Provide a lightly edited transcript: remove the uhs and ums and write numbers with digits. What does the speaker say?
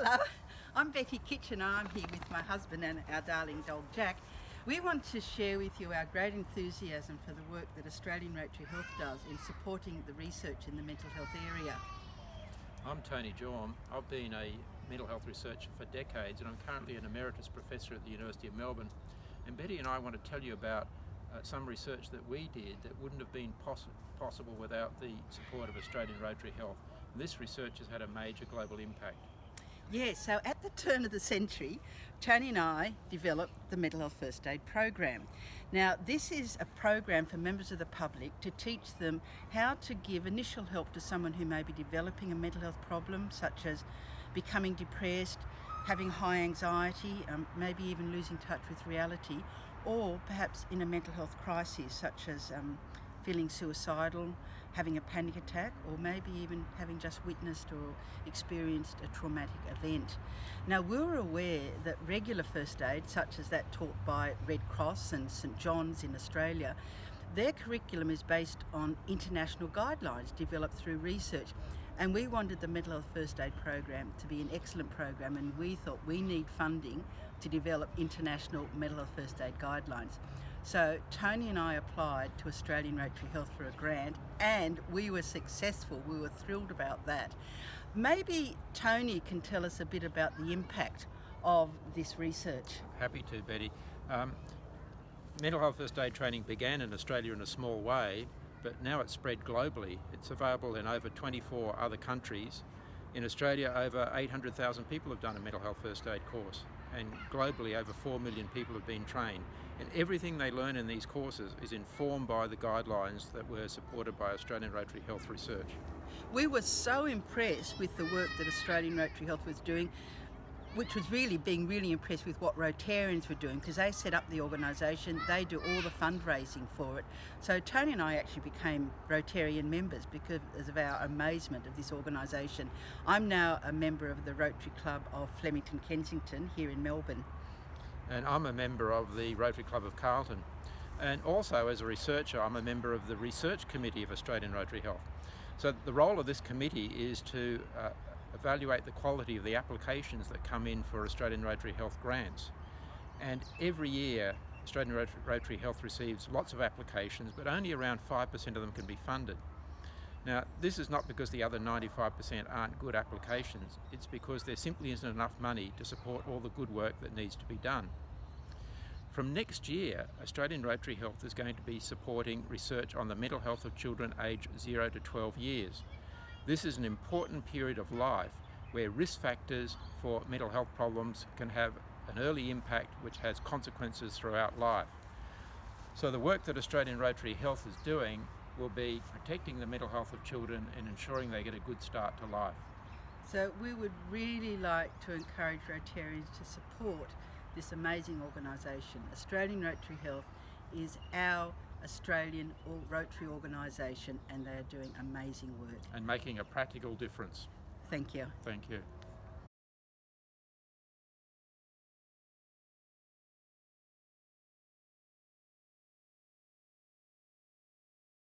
Hello, I'm Becky Kitchen. I'm here with my husband and our darling dog Jack. We want to share with you our great enthusiasm for the work that Australian Rotary Health does in supporting the research in the mental health area. I'm Tony Jorm. I've been a mental health researcher for decades and I'm currently an emeritus professor at the University of Melbourne. And Betty and I want to tell you about some research that we did that wouldn't have been possible without the support of Australian Rotary Health. And this research has had a major global impact. Yes, so at the turn of the century, Tony and I developed the Mental Health First Aid Program. Now, this is a program for members of the public to teach them how to give initial help to someone who may be developing a mental health problem, such as becoming depressed, having high anxiety, maybe even losing touch with reality, or perhaps in a mental health crisis, such as feeling suicidal, having a panic attack, or maybe even having just witnessed or experienced a traumatic event. Now, we were aware that regular first aid, such as that taught by Red Cross and St John's in Australia, their curriculum is based on international guidelines developed through research. And we wanted the Mental Health First Aid Program to be an excellent program, and we thought we need funding to develop international mental health first aid guidelines. So Tony and I applied to Australian Rotary Health for a grant, and we were successful. We were thrilled about that. Maybe Tony can tell us a bit about the impact of this research. Happy to, Betty. Mental health first aid training began in Australia in a small way, but now it's spread globally. It's available in over 24 other countries. In Australia, over 800,000 people have done a mental health first aid course, and globally over 4 million people have been trained. And everything they learn in these courses is informed by the guidelines that were supported by Australian Rotary Health research. We were so impressed with the work that Australian Rotary Health was doing, which was being really impressed with what Rotarians were doing, because they set up the organisation, they do all the fundraising for it. So Tony and I actually became Rotarian members because of our amazement of this organisation. I'm now a member of the Rotary Club of Flemington Kensington here in Melbourne. And I'm a member of the Rotary Club of Carlton. And also as a researcher, I'm a member of the Research Committee of Australian Rotary Health. So the role of this committee is to evaluate the quality of the applications that come in for Australian Rotary Health grants. And every year, Australian Rotary Health receives lots of applications, but only around 5% of them can be funded. Now, this is not because the other 95% aren't good applications, it's because there simply isn't enough money to support all the good work that needs to be done. From next year, Australian Rotary Health is going to be supporting research on the mental health of children aged 0 to 12 years. This is an important period of life where risk factors for mental health problems can have an early impact which has consequences throughout life. So the work that Australian Rotary Health is doing will be protecting the mental health of children and ensuring they get a good start to life. So we would really like to encourage Rotarians to support this amazing organisation. Australian Rotary Health is our Australian Rotary organisation, and they are doing amazing work. And making a practical difference. Thank you. Thank you.